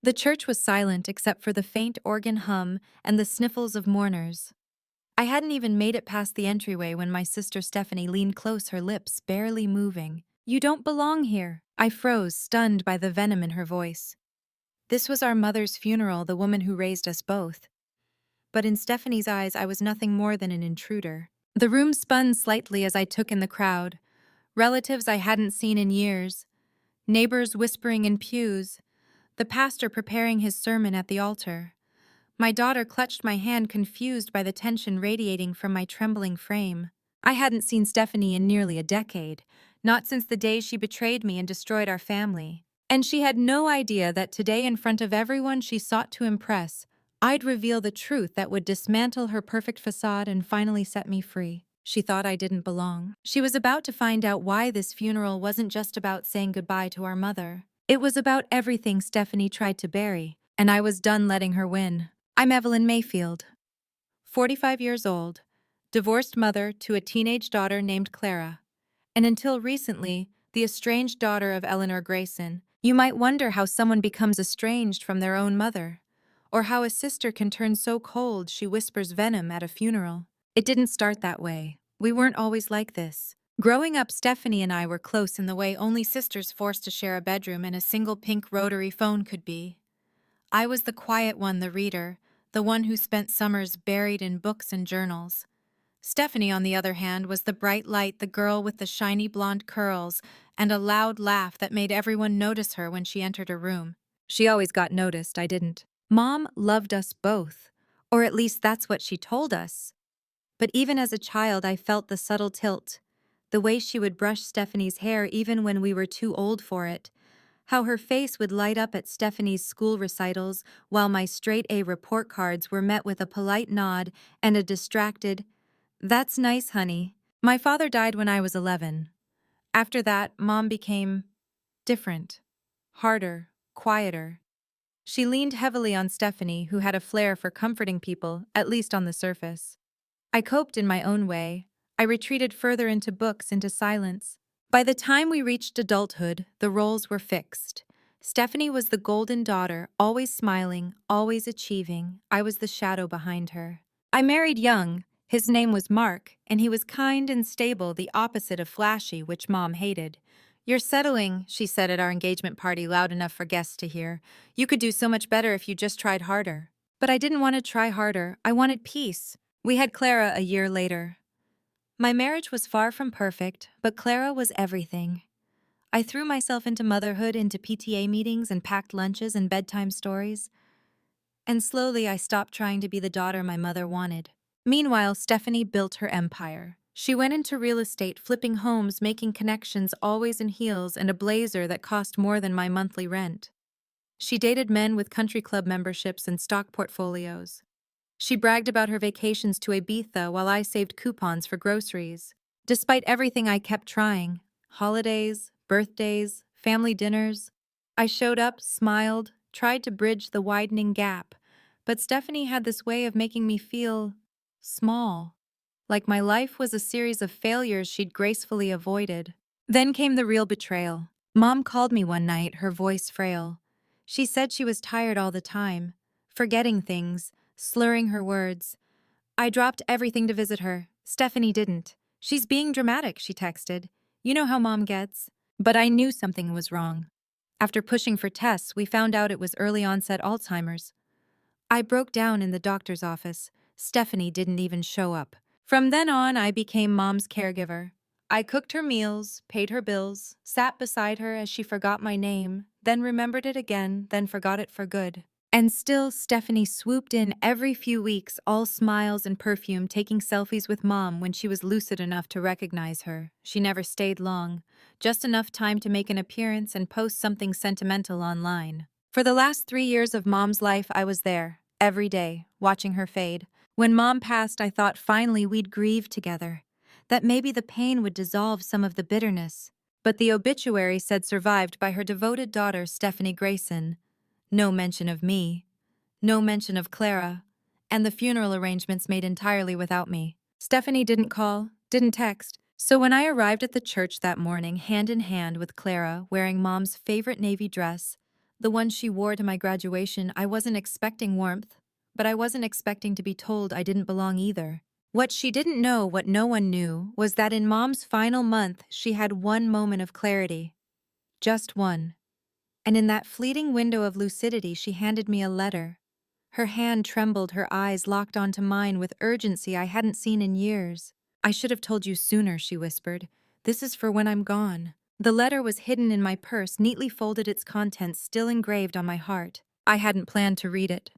The church was silent except for the faint organ hum and the sniffles of mourners. I hadn't even made it past the entryway when my sister Stephanie leaned close, her lips barely moving. "You don't belong here." I froze, stunned by the venom in her voice. This was our mother's funeral, the woman who raised us both. But in Stephanie's eyes, I was nothing more than an intruder. The room spun slightly as I took in the crowd. Relatives I hadn't seen in years, neighbors whispering in pews, the pastor preparing his sermon at the altar. My daughter clutched my hand, confused by the tension radiating from my trembling frame. I hadn't seen Stephanie in nearly a decade, not since the day she betrayed me and destroyed our family. And she had no idea that today, in front of everyone she sought to impress, I'd reveal the truth that would dismantle her perfect facade and finally set me free. She thought I didn't belong. She was about to find out why this funeral wasn't just about saying goodbye to our mother. It was about everything Stephanie tried to bury, and I was done letting her win. I'm Evelyn Mayfield, 45 years old, divorced mother to a teenage daughter named Clara, and until recently, the estranged daughter of Eleanor Grayson. You might wonder how someone becomes estranged from their own mother, or how a sister can turn so cold she whispers venom at a funeral. It didn't start that way. We weren't always like this. Growing up, Stephanie and I were close in the way only sisters forced to share a bedroom and a single pink rotary phone could be. I was the quiet one, the reader, the one who spent summers buried in books and journals. Stephanie, on the other hand, was the bright light, the girl with the shiny blonde curls and a loud laugh that made everyone notice her when she entered a room. She always got noticed, I didn't. Mom loved us both, or at least that's what she told us. But even as a child, I felt the subtle tilt, the way she would brush Stephanie's hair even when we were too old for it, how her face would light up at Stephanie's school recitals while my straight-A report cards were met with a polite nod and a distracted, "That's nice, honey." My father died when I was 11. After that, Mom became different, harder, quieter. She leaned heavily on Stephanie, who had a flair for comforting people, at least on the surface. I coped in my own way. I retreated further into books, into silence. By the time we reached adulthood, the roles were fixed. Stephanie was the golden daughter, always smiling, always achieving. I was the shadow behind her. I married young. His name was Mark, and he was kind and stable, the opposite of flashy, which Mom hated. "You're settling," she said at our engagement party, loud enough for guests to hear. "You could do so much better if you just tried harder." But I didn't want to try harder. I wanted peace. We had Clara a year later. My marriage was far from perfect, but Clara was everything. I threw myself into motherhood, into PTA meetings and packed lunches and bedtime stories. And slowly I stopped trying to be the daughter my mother wanted. Meanwhile, Stephanie built her empire. She went into real estate, flipping homes, making connections, always in heels and a blazer that cost more than my monthly rent. She dated men with country club memberships and stock portfolios. She bragged about her vacations to Ibiza while I saved coupons for groceries. Despite everything, I kept trying. Holidays, birthdays, family dinners. I showed up, smiled, tried to bridge the widening gap. But Stephanie had this way of making me feel small, like my life was a series of failures she'd gracefully avoided. Then came the real betrayal. Mom called me one night, her voice frail. She said she was tired all the time, forgetting things, slurring her words. I dropped everything to visit her. Stephanie didn't. "She's being dramatic," she texted. "You know how Mom gets." But I knew something was wrong. After pushing for tests, we found out it was early onset Alzheimer's. I broke down in the doctor's office. Stephanie didn't even show up. From then on, I became Mom's caregiver. I cooked her meals, paid her bills, sat beside her as she forgot my name, then remembered it again, then forgot it for good. And still, Stephanie swooped in every few weeks, all smiles and perfume, taking selfies with Mom when she was lucid enough to recognize her. She never stayed long, just enough time to make an appearance and post something sentimental online. For the last 3 years of Mom's life, I was there, every day, watching her fade. When Mom passed, I thought finally we'd grieve together, that maybe the pain would dissolve some of the bitterness. But the obituary said survived by her devoted daughter, Stephanie Grayson. No mention of me, no mention of Clara, and the funeral arrangements made entirely without me. Stephanie didn't call, didn't text, so when I arrived at the church that morning, hand in hand with Clara, wearing Mom's favorite navy dress, The one she wore to my graduation. I wasn't expecting warmth, but I wasn't expecting to be told I didn't belong either. What she didn't know, what no one knew, was that in Mom's final month, she had one moment of clarity. Just one. And in that fleeting window of lucidity, she handed me a letter. Her hand trembled, her eyes locked onto mine with urgency I hadn't seen in years. "I should have told you sooner," she whispered. "This is for when I'm gone." The letter was hidden in my purse, neatly folded, its contents still engraved on my heart. I hadn't planned to read it.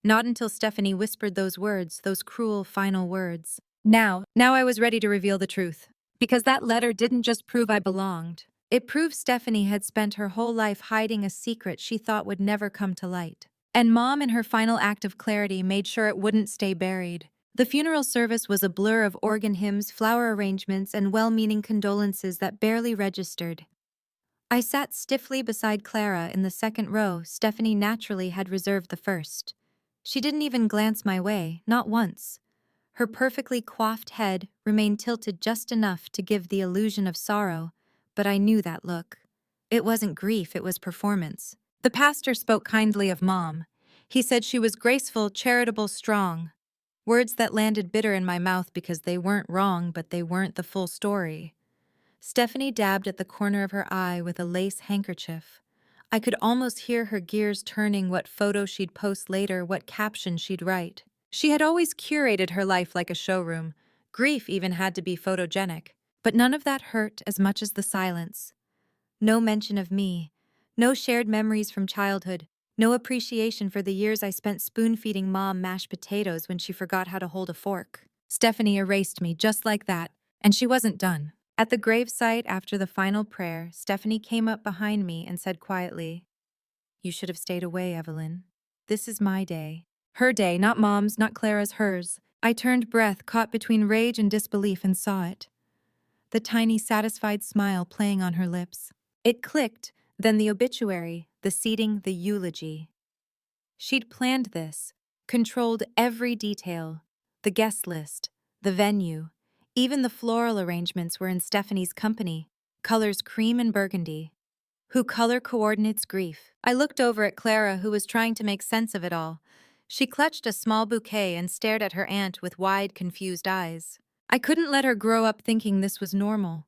Not until Stephanie whispered those words, those cruel final words. Now I was ready to reveal the truth. Because that letter didn't just prove I belonged. It proved Stephanie had spent her whole life hiding a secret she thought would never come to light. And Mom, in her final act of clarity, made sure it wouldn't stay buried. The funeral service was a blur of organ hymns, flower arrangements, and well-meaning condolences that barely registered. I sat stiffly beside Clara in the second row. Stephanie naturally had reserved the first. She didn't even glance my way, not once. Her perfectly coiffed head remained tilted just enough to give the illusion of sorrow, but I knew that look. It wasn't grief, it was performance. The pastor spoke kindly of Mom. He said she was graceful, charitable, strong. Words that landed bitter in my mouth because they weren't wrong, but they weren't the full story. Stephanie dabbed at the corner of her eye with a lace handkerchief. I could almost hear her gears turning, what photo she'd post later, what caption she'd write. She had always curated her life like a showroom. Grief even had to be photogenic. But none of that hurt as much as the silence. No mention of me. No shared memories from childhood. No appreciation for the years I spent spoon-feeding Mom mashed potatoes when she forgot how to hold a fork. Stephanie erased me just like that, and she wasn't done. At the gravesite, after the final prayer, Stephanie came up behind me and said quietly, "You should have stayed away, Evelyn. This is my day." Her day, not Mom's, not Clara's, hers. I turned, breath caught between rage and disbelief, and saw it. The tiny, satisfied smile playing on her lips. It clicked, then the obituary, the seating, the eulogy. She'd planned this, controlled every detail. The guest list, the venue, even the floral arrangements were in Stephanie's company, colors cream and burgundy. Who color coordinates grief? I looked over at Clara, who was trying to make sense of it all. She clutched a small bouquet and stared at her aunt with wide, confused eyes. I couldn't let her grow up thinking this was normal,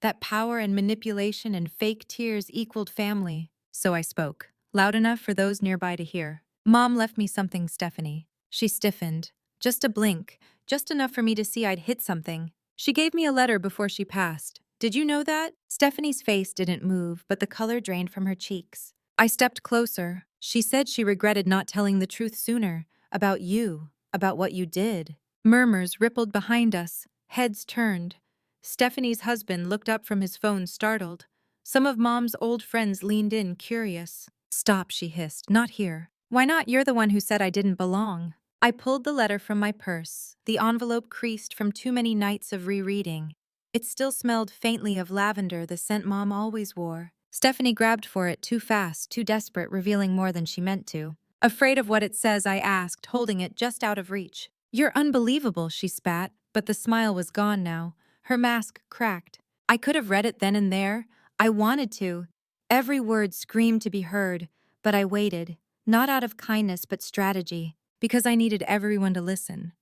that power and manipulation and fake tears equaled family. So I spoke, loud enough for those nearby to hear. "Mom left me something, Stephanie." She stiffened. Just a blink, just enough for me to see I'd hit something. "She gave me a letter before she passed. Did you know that?" Stephanie's face didn't move, but the color drained from her cheeks. I stepped closer. "She said she regretted not telling the truth sooner. About you. About what you did." Murmurs rippled behind us. Heads turned. Stephanie's husband looked up from his phone, startled. Some of Mom's old friends leaned in, curious. "Stop," she hissed. "Not here." "Why not? You're the one who said I didn't belong." I pulled the letter from my purse, the envelope creased from too many nights of rereading. It still smelled faintly of lavender, the scent Mom always wore. Stephanie grabbed for it, too fast, too desperate, revealing more than she meant to. "Afraid of what it says?" I asked, holding it just out of reach. "You're unbelievable," she spat, but the smile was gone now. Her mask cracked. I could have read it then and there. I wanted to. Every word screamed to be heard, but I waited, not out of kindness but strategy, because I needed everyone to listen.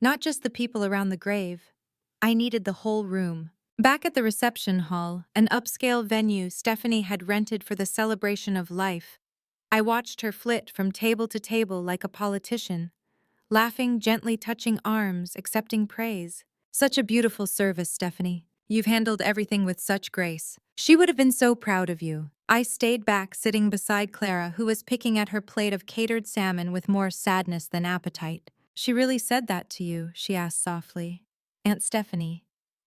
Not just the people around the grave. I needed the whole room. Back at the reception hall, an upscale venue Stephanie had rented for the celebration of life, I watched her flit from table to table like a politician, laughing, gently touching arms, accepting praise. "Such a beautiful service, Stephanie. You've handled everything with such grace. She would have been so proud of you." I stayed back, sitting beside Clara, who was picking at her plate of catered salmon with more sadness than appetite. "She really said that to you?" she asked softly. "Aunt Stephanie,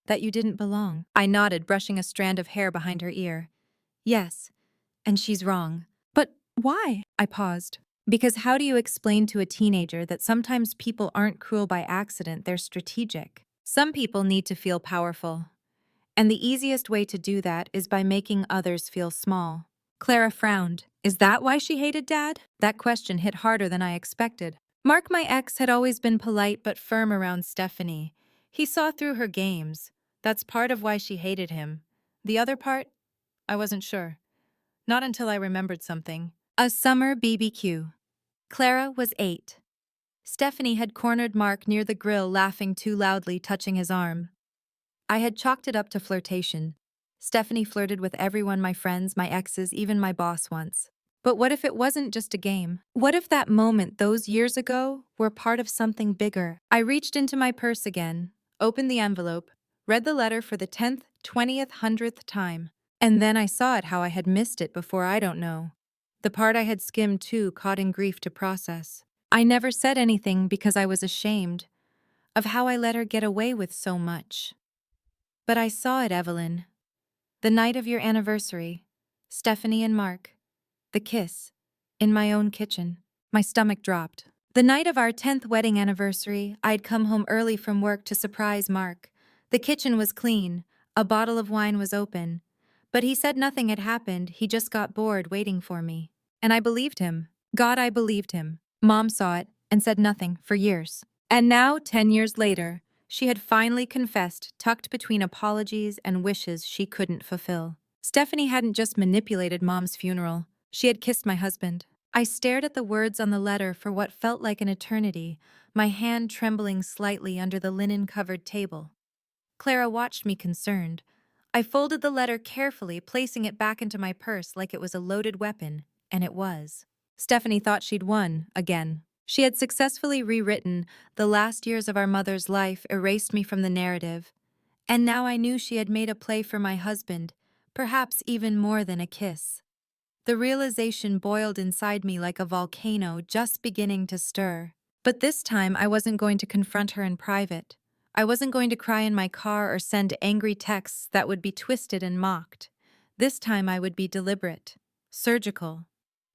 that you didn't belong?" I nodded, brushing a strand of hair behind her ear. "Yes, and she's wrong." "But why?" I paused. "Because how do you explain to a teenager that sometimes people aren't cruel by accident, they're strategic? Some people need to feel powerful. And the easiest way to do that is by making others feel small." Clara frowned. "Is that why she hated Dad?" That question hit harder than I expected. Mark, my ex, had always been polite but firm around Stephanie. He saw through her games. That's part of why she hated him. The other part? I wasn't sure. Not until I remembered something. A summer BBQ. Clara was 8. Stephanie had cornered Mark near the grill, laughing too loudly, touching his arm. I had chalked it up to flirtation. Stephanie flirted with everyone, my friends, my exes, even my boss once. But what if it wasn't just a game? What if that moment those years ago were part of something bigger? I reached into my purse again, opened the envelope, read the letter for the 10th, 20th, 100th time. And then I saw it, how I had missed it before, I don't know. The part I had skimmed too, caught in grief to process. I never said anything because I was ashamed of how I let her get away with so much. But I saw it, Evelyn. The night of your anniversary, Stephanie and Mark. The kiss. In my own kitchen. My stomach dropped. The night of our 10th wedding anniversary, I'd come home early from work to surprise Mark. The kitchen was clean. A bottle of wine was open. But he said nothing had happened, he just got bored waiting for me. And I believed him. God, I believed him. Mom saw it and said nothing for years. And now, 10 years later, she had finally confessed, tucked between apologies and wishes she couldn't fulfill. Stephanie hadn't just manipulated Mom's funeral. She had kissed my husband. I stared at the words on the letter for what felt like an eternity, my hand trembling slightly under the linen-covered table. Clara watched me concerned. I folded the letter carefully, placing it back into my purse like it was a loaded weapon, and it was. Stephanie thought she'd won, again. She had successfully rewritten the last years of our mother's life, erased me from the narrative. And now I knew she had made a play for my husband, perhaps even more than a kiss. The realization boiled inside me like a volcano just beginning to stir. But this time I wasn't going to confront her in private. I wasn't going to cry in my car or send angry texts that would be twisted and mocked. This time I would be deliberate, surgical.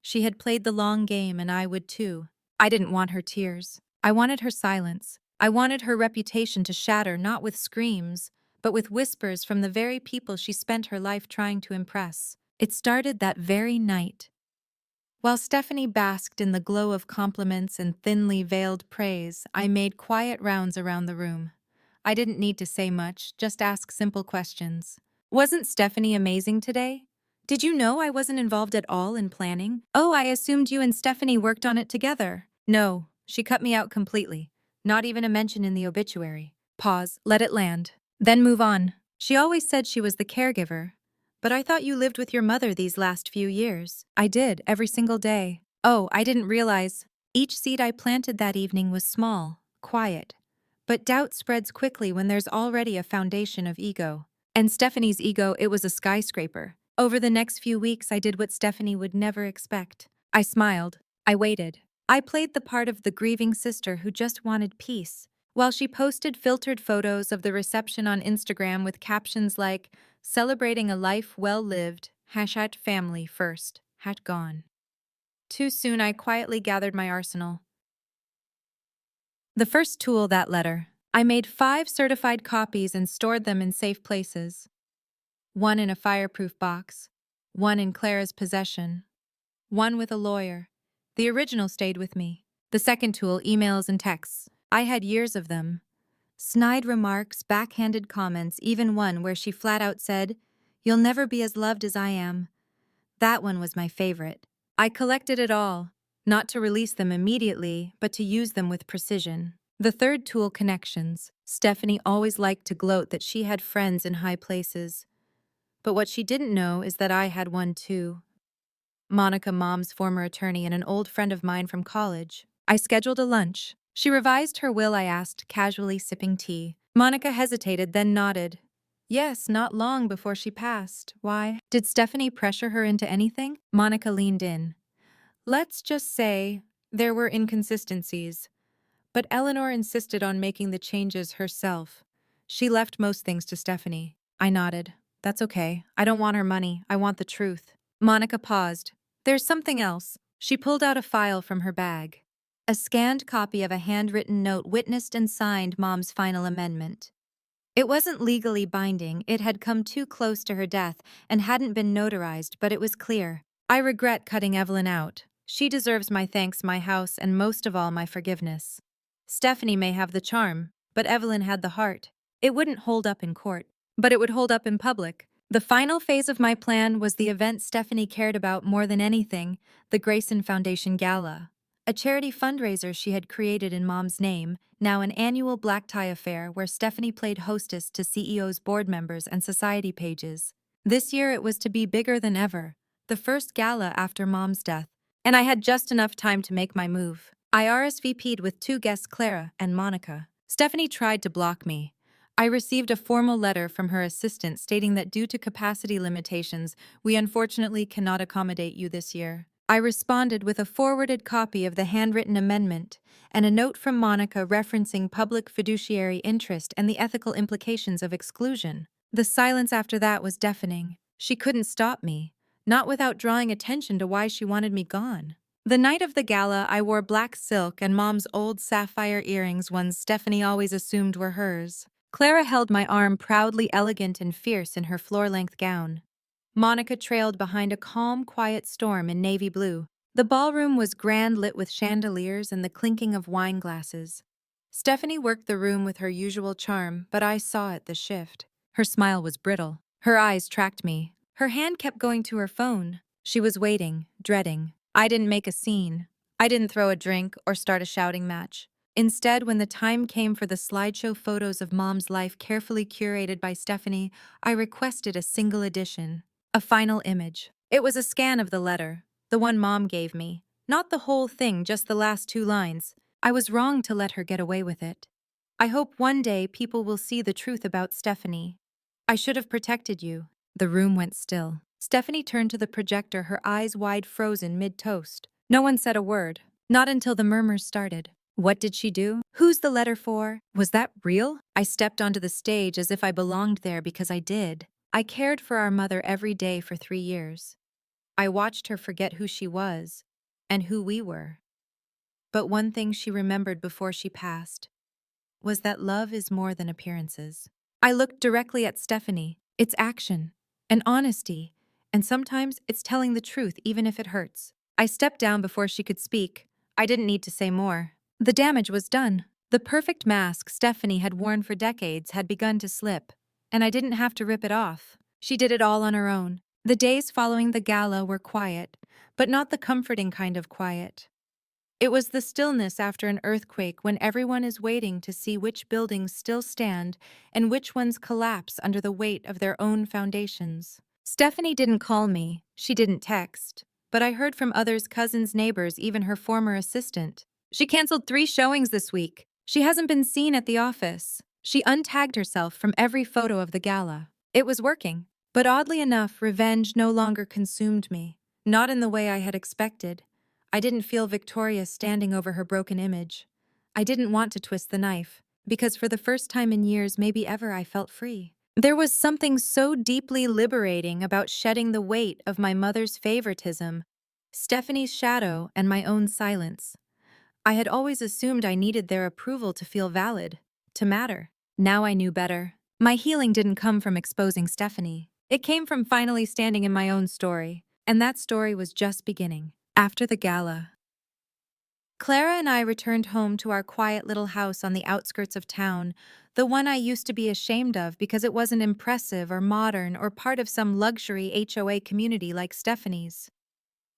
She had played the long game and I would too. I didn't want her tears. I wanted her silence. I wanted her reputation to shatter, not with screams, but with whispers from the very people she spent her life trying to impress. It started that very night. While Stephanie basked in the glow of compliments and thinly veiled praise, I made quiet rounds around the room. I didn't need to say much, just ask simple questions. Wasn't Stephanie amazing today? Did you know I wasn't involved at all in planning? Oh, I assumed you and Stephanie worked on it together. No, she cut me out completely. Not even a mention in the obituary. Pause, let it land. Then move on. She always said she was the caregiver. But I thought you lived with your mother these last few years. I did, every single day. Oh, I didn't realize. Each seed I planted that evening was small, quiet. But doubt spreads quickly when there's already a foundation of ego. And Stephanie's ego, it was a skyscraper. Over the next few weeks, I did what Stephanie would never expect. I smiled. I waited. I played the part of the grieving sister who just wanted peace. While she posted filtered photos of the reception on Instagram with captions like, "Celebrating a life well lived, #family first, #gone." Too soon, I quietly gathered my arsenal. The first tool, that letter. I made 5 certified copies and stored them in safe places. One in a fireproof box, one in Clara's possession, one with a lawyer. The original stayed with me. The second tool, emails and texts. I had years of them. Snide remarks, backhanded comments, even one where she flat out said, "You'll never be as loved as I am." That one was my favorite. I collected it all, not to release them immediately, but to use them with precision. The third tool, connections. Stephanie always liked to gloat that she had friends in high places. But what she didn't know is that I had one too. Monica, Mom's former attorney, and an old friend of mine from college. I scheduled a lunch. She revised her will, I asked, casually sipping tea. Monica hesitated, then nodded. Yes, not long before she passed. Why? Did Stephanie pressure her into anything? Monica leaned in. Let's just say there were inconsistencies. But Eleanor insisted on making the changes herself. She left most things to Stephanie. I nodded. That's okay. I don't want her money. I want the truth. Monica paused. There's something else. She pulled out a file from her bag. A scanned copy of a handwritten note witnessed and signed Mom's final amendment. It wasn't legally binding, it had come too close to her death and hadn't been notarized, but it was clear. I regret cutting Evelyn out. She deserves my thanks, my house, and most of all, my forgiveness. Stephanie may have the charm, but Evelyn had the heart. It wouldn't hold up in court, but it would hold up in public. The final phase of my plan was the event Stephanie cared about more than anything, the Grayson Foundation Gala, a charity fundraiser she had created in Mom's name, now an annual black tie affair where Stephanie played hostess to CEOs, board members, and society pages. This year it was to be bigger than ever, the first gala after Mom's death, and I had just enough time to make my move. I RSVP'd with two guests, Clara and Monica. Stephanie tried to block me. I received a formal letter from her assistant stating that due to capacity limitations, we unfortunately cannot accommodate you this year. I responded with a forwarded copy of the handwritten amendment and a note from Monica referencing public fiduciary interest and the ethical implications of exclusion. The silence after that was deafening. She couldn't stop me, not without drawing attention to why she wanted me gone. The night of the gala, I wore black silk and Mom's old sapphire earrings, ones Stephanie always assumed were hers. Clara held my arm, proudly elegant and fierce in her floor-length gown. Monica trailed behind a calm, quiet storm in navy blue. The ballroom was grand, lit with chandeliers and the clinking of wine glasses. Stephanie worked the room with her usual charm, but I saw it, the shift. Her smile was brittle. Her eyes tracked me. Her hand kept going to her phone. She was waiting, dreading. I didn't make a scene. I didn't throw a drink or start a shouting match. Instead, when the time came for the slideshow photos of Mom's life carefully curated by Stephanie, I requested a single edition, a final image. It was a scan of the letter, the one Mom gave me. Not the whole thing, just the last 2 lines. I was wrong to let her get away with it. I hope one day people will see the truth about Stephanie. I should have protected you. The room went still. Stephanie turned to the projector, her eyes wide frozen mid-toast. No one said a word, not until the murmurs started. What did she do? Who's the letter for? Was that real? I stepped onto the stage as if I belonged there because I did. I cared for our mother every day for 3 years. I watched her forget who she was and who we were. But one thing she remembered before she passed was that love is more than appearances. I looked directly at Stephanie. It's action and honesty, and sometimes it's telling the truth even if it hurts. I stepped down before she could speak. I didn't need to say more. The damage was done. The perfect mask Stephanie had worn for decades had begun to slip, and I didn't have to rip it off. She did it all on her own. The days following the gala were quiet, but not the comforting kind of quiet. It was the stillness after an earthquake, when everyone is waiting to see which buildings still stand and which ones collapse under the weight of their own foundations. Stephanie didn't call me, she didn't text, but I heard from others, cousins, neighbors, even her former assistant. She canceled 3 showings this week. She hasn't been seen at the office. She untagged herself from every photo of the gala. It was working. But oddly enough, revenge no longer consumed me. Not in the way I had expected. I didn't feel victorious standing over her broken image. I didn't want to twist the knife, because for the first time in years, maybe ever, I felt free. There was something so deeply liberating about shedding the weight of my mother's favoritism, Stephanie's shadow, and my own silence. I had always assumed I needed their approval to feel valid, to matter. Now I knew better. My healing didn't come from exposing Stephanie. It came from finally standing in my own story, and that story was just beginning. After the gala, Clara and I returned home to our quiet little house on the outskirts of town, the one I used to be ashamed of because it wasn't impressive or modern or part of some luxury HOA community like Stephanie's.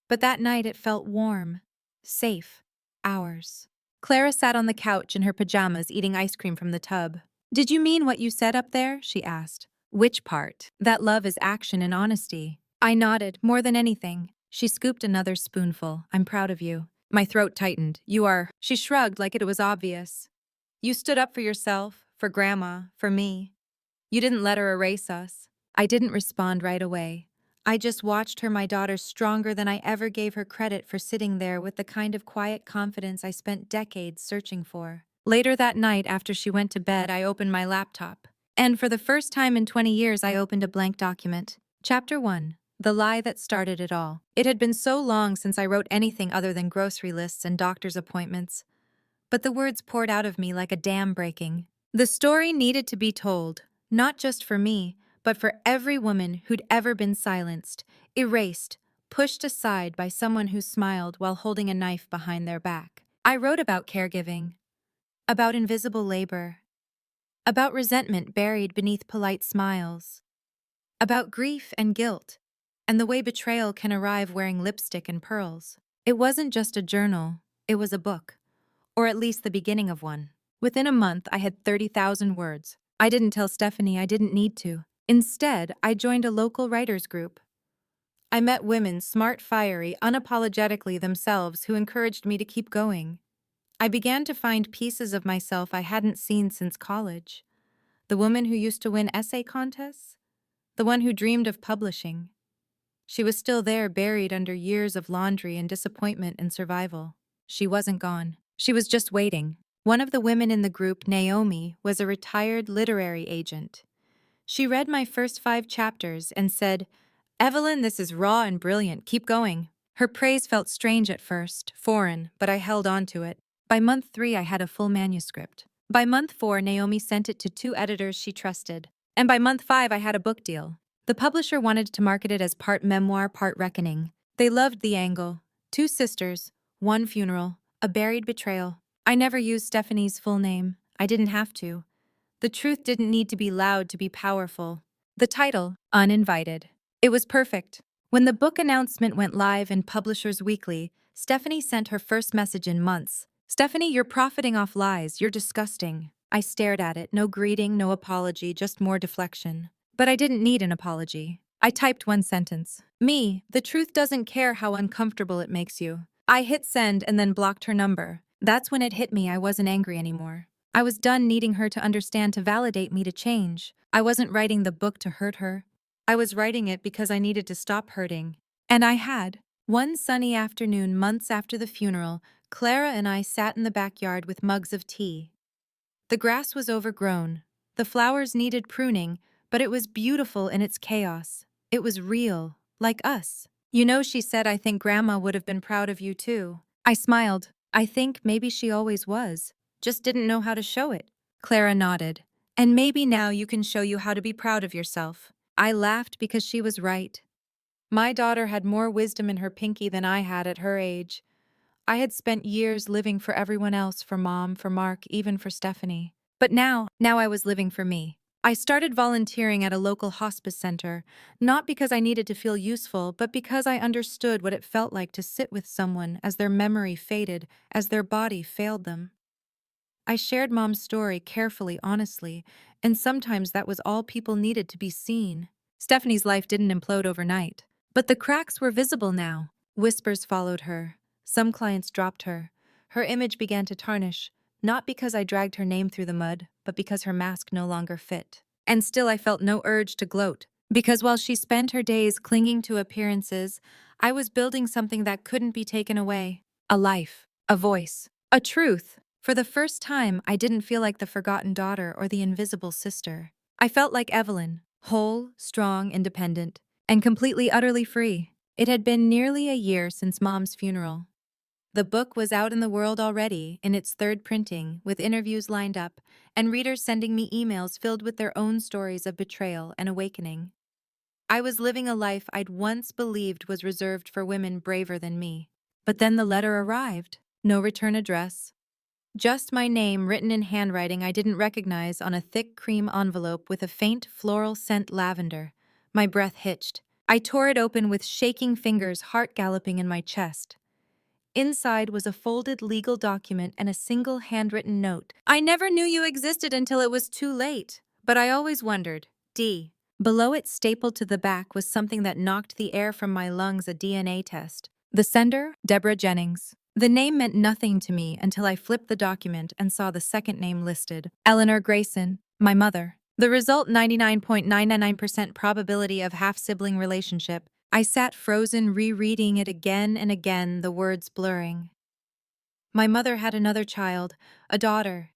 But that night it felt warm, safe, ours. Clara sat on the couch in her pajamas eating ice cream from the tub. "Did you mean what you said up there?" she asked. "Which part?" "That love is action and honesty." I nodded, more than anything. She scooped another spoonful. "I'm proud of you." My throat tightened. "You are." She shrugged like it was obvious. "You stood up for yourself, for Grandma, for me. You didn't let her erase us." I didn't respond right away. I just watched her, my daughter, stronger than I ever gave her credit for, sitting there with the kind of quiet confidence I spent decades searching for. Later that night, after she went to bed, I opened my laptop. And for the first time in 20 years, I opened a blank document. Chapter 1. The lie that started it all. It had been so long since I wrote anything other than grocery lists and doctor's appointments. But the words poured out of me like a dam breaking. The story needed to be told, not just for me, but for every woman who'd ever been silenced, erased, pushed aside by someone who smiled while holding a knife behind their back. I wrote about caregiving, about invisible labor, about resentment buried beneath polite smiles, about grief and guilt, and the way betrayal can arrive wearing lipstick and pearls. It wasn't just a journal, it was a book, or at least the beginning of one. Within a month, I had 30,000 words. I didn't tell Stephanie I didn't need to. Instead, I joined a local writers group. I met women smart, fiery, unapologetically themselves who encouraged me to keep going. I began to find pieces of myself I hadn't seen since college. The woman who used to win essay contests? The one who dreamed of publishing. She was still there, buried under years of laundry and disappointment and survival. She wasn't gone. She was just waiting. One of the women in the group, Naomi, was a retired literary agent. She read my first 5 chapters and said, "Evelyn, this is raw and brilliant. Keep going." Her praise felt strange at first, foreign, but I held on to it. By month 3, I had a full manuscript. By month 4, Naomi sent it to 2 editors she trusted. And by month 5, I had a book deal. The publisher wanted to market it as part memoir, part reckoning. They loved the angle. 2 sisters, 1 funeral, a buried betrayal. I never used Stephanie's full name. I didn't have to. The truth didn't need to be loud to be powerful. The title, Uninvited. It was perfect. When the book announcement went live in Publishers Weekly, Stephanie sent her first message in months. "Stephanie, you're profiting off lies. You're disgusting." I stared at it, no greeting, no apology, just more deflection. But I didn't need an apology. I typed 1 sentence. "Me, the truth doesn't care how uncomfortable it makes you." I hit send and then blocked her number. That's when it hit me I wasn't angry anymore. I was done needing her to understand, to validate me, to change. I wasn't writing the book to hurt her. I was writing it because I needed to stop hurting. And I had. One sunny afternoon, months after the funeral, Clara and I sat in the backyard with mugs of tea. The grass was overgrown. The flowers needed pruning, but it was beautiful in its chaos. It was real, like us. "You know," she said, "I think Grandma would have been proud of you too." I smiled. "I think maybe she always was. Just didn't know how to show it." Clara nodded. "And maybe now you can show you how to be proud of yourself." I laughed because she was right. My daughter had more wisdom in her pinky than I had at her age. I had spent years living for everyone else, for Mom, for Mark, even for Stephanie. But now I was living for me. I started volunteering at a local hospice center, not because I needed to feel useful, but because I understood what it felt like to sit with someone as their memory faded, as their body failed them. I shared Mom's story carefully, honestly, and sometimes that was all people needed, to be seen. Stephanie's life didn't implode overnight, but the cracks were visible now. Whispers followed her. Some clients dropped her. Her image began to tarnish, not because I dragged her name through the mud, but because her mask no longer fit. And still I felt no urge to gloat, because while she spent her days clinging to appearances, I was building something that couldn't be taken away. A life, a voice, a truth. For the first time, I didn't feel like the forgotten daughter or the invisible sister. I felt like Evelyn, whole, strong, independent, and completely, utterly free. It had been nearly a year since Mom's funeral. The book was out in the world already, in its 3rd printing, with interviews lined up, and readers sending me emails filled with their own stories of betrayal and awakening. I was living a life I'd once believed was reserved for women braver than me. But then the letter arrived. No return address. Just my name written in handwriting I didn't recognize on a thick cream envelope with a faint floral scent, lavender. My breath hitched. I tore it open with shaking fingers, heart galloping in my chest. Inside was a folded legal document and a single handwritten note. "I never knew you existed until it was too late, but I always wondered. D." Below it, stapled to the back, was something that knocked the air from my lungs, a DNA test. The sender, Deborah Jennings. The name meant nothing to me until I flipped the document and saw the second name listed. Eleanor Grayson, my mother. The result, 99.999% probability of half-sibling relationship. I sat frozen, rereading it again and again, the words blurring. My mother had another child, a daughter.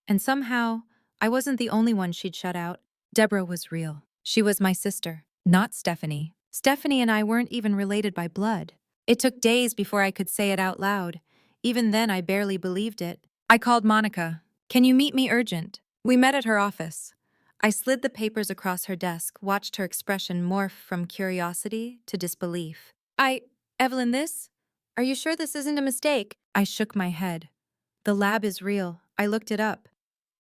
And somehow, I wasn't the only one she'd shut out. Deborah was real. She was my sister, not Stephanie. Stephanie and I weren't even related by blood. It took days before I could say it out loud. Even then, I barely believed it. I called Monica. "Can you meet me urgent?" We met at her office. I slid the papers across her desk, watched her expression morph from curiosity to disbelief. Evelyn, this? Are you sure this isn't a mistake?" I shook my head. "The lab is real. I looked it up.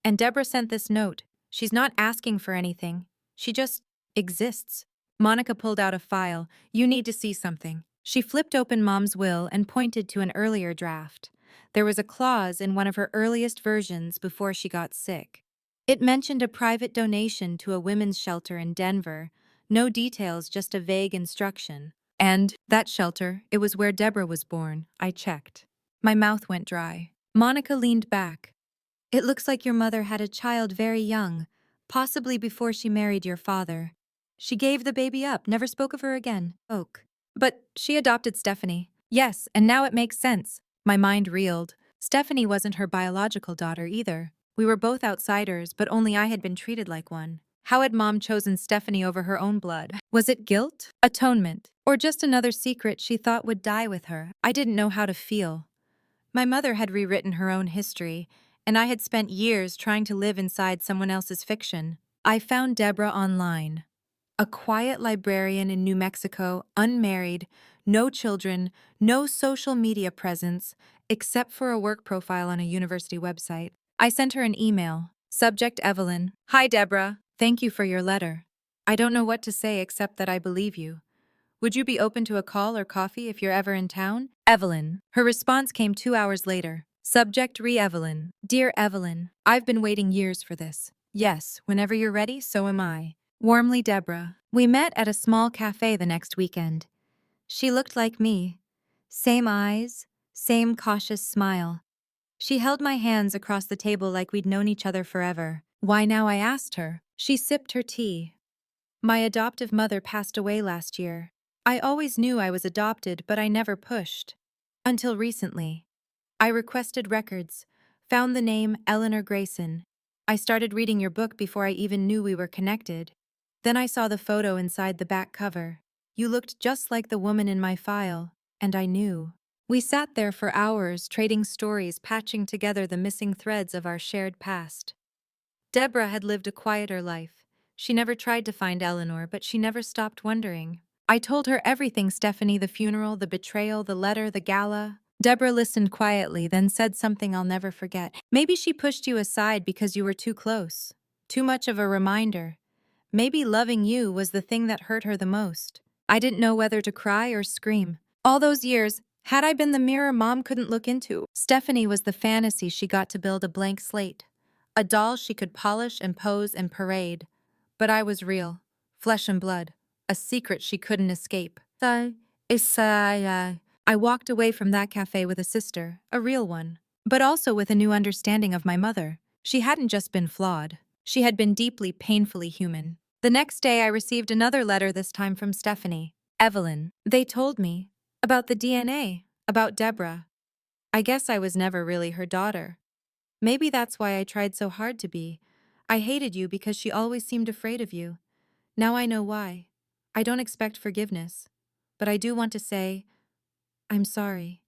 And Deborah sent this note. She's not asking for anything. She just exists." Monica pulled out a file. You need to see something. She flipped open Mom's will and pointed to an earlier draft. There was a clause in one of her earliest versions before she got sick. It mentioned a private donation to a women's shelter in Denver. No details, just a vague instruction. And that shelter, it was where Deborah was born. I checked. My mouth went dry. Monica leaned back. It looks like your mother had a child very young, possibly before she married your father. She gave the baby up, never spoke of her again. Oak. But she adopted Stephanie. Yes, and now it makes sense. My mind reeled. Stephanie wasn't her biological daughter either. We were both outsiders, but only I had been treated like one. How had Mom chosen Stephanie over her own blood? Was it guilt? Atonement? Or just another secret she thought would die with her? I didn't know how to feel. My mother had rewritten her own history, and I had spent years trying to live inside someone else's fiction. I found Deborah online. A quiet librarian in New Mexico, unmarried, no children, no social media presence, except for a work profile on a university website. I sent her an email. Subject Evelyn. Hi, Deborah. Thank you for your letter. I don't know what to say except that I believe you. Would you be open to a call or coffee if you're ever in town? Evelyn. Her response came 2 hours later. Subject Evelyn. Dear Evelyn, I've been waiting years for this. Yes, whenever you're ready, so am I. Warmly, Deborah. We met at a small cafe the next weekend. She looked like me. Same eyes, same cautious smile. She held my hands across the table like we'd known each other forever. Why now, I asked her. She sipped her tea. My adoptive mother passed away last year. I always knew I was adopted, but I never pushed. Until recently. I requested records, found the name Eleanor Grayson. I started reading your book before I even knew we were connected. Then I saw the photo inside the back cover. You looked just like the woman in my file, and I knew. We sat there for hours, trading stories, patching together the missing threads of our shared past. Deborah had lived a quieter life. She never tried to find Eleanor, but she never stopped wondering. I told her everything, Stephanie, the funeral, the betrayal, the letter, the gala. Deborah listened quietly, then said something I'll never forget. Maybe she pushed you aside because you were too close. Too much of a reminder. Maybe loving you was the thing that hurt her the most. I didn't know whether to cry or scream. All those years, had I been the mirror Mom couldn't look into? Stephanie was the fantasy she got to build a blank slate. A doll she could polish and pose and parade. But I was real. Flesh and blood. A secret she couldn't escape. I walked away from that cafe with a sister, a real one. But also with a new understanding of my mother. She hadn't just been flawed. She had been deeply, painfully human. The next day I received another letter, this time from Stephanie. Evelyn. They told me. About the DNA. About Deborah. I guess I was never really her daughter. Maybe that's why I tried so hard to be. I hated you because she always seemed afraid of you. Now I know why. I don't expect forgiveness. But I do want to say, I'm sorry.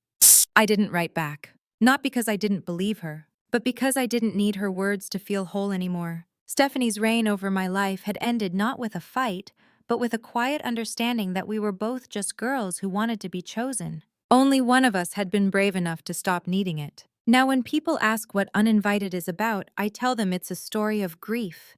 I didn't write back. Not because I didn't believe her, but because I didn't need her words to feel whole anymore. Stephanie's reign over my life had ended not with a fight, but with a quiet understanding that we were both just girls who wanted to be chosen. Only one of us had been brave enough to stop needing it. Now when people ask what Uninvited is about, I tell them it's a story of grief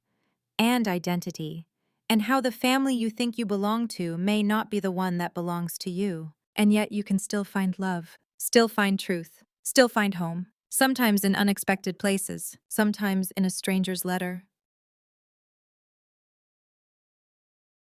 and identity, and how the family you think you belong to may not be the one that belongs to you. And yet you can still find love, still find truth, still find home. Sometimes in unexpected places, sometimes in a stranger's letter,